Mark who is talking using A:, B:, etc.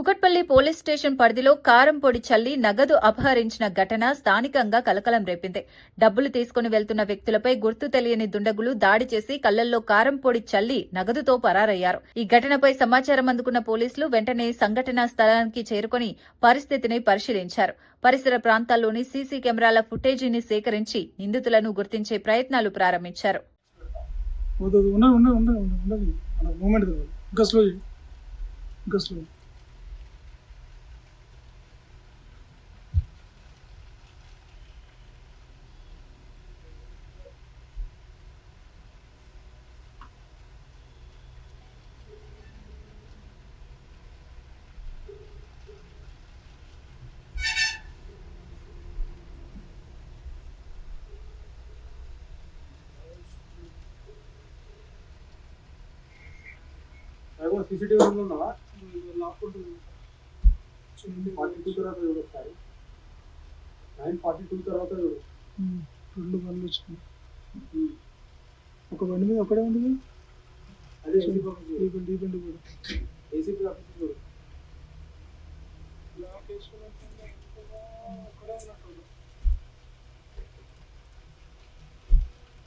A: Kukatpally police station పరిధిలో కారం పొడి చల్లి నగదు అపహరించిన ఘటన స్థానికంగా కలకలం రేపింది. డబ్బులు తీసుకుని వెళ్తున్న వ్యక్తులపై గుర్తు తెలియని దుండగులు దాడి చేసి కళ్లల్లో కారం పొడి చల్లి నగదుతో పరారయ్యారు. ఈ ఘటనపై సమాచారం అందుకున్న పోలీసులు వెంటనే సంఘటనా స్థలానికి చేరుకుని పరిస్థితిని పరిశీలించారు. పరిసర ప్రాంతాల్లోని సీసీ కెమెరాల ఫుటేజీని సేకరించి నిందితులను గుర్తించే ప్రయత్నాలు ప్రారంభించారు.
B: సీసీటీవీ రూమ్ ఉన్నావా? 42 తర్వాత చూడు ఒకసారి. 9:42 తర్వాత చూడు.
C: 2 బండ్లు వచ్చినాయి. ఒక బండి మీద ఒకటే ఉంది.
B: అదే
C: ఈ బండి కూడా
B: ఏసీపీ ఆఫీస్ చూడు.
C: ఒకడే ఉన్నట్టు.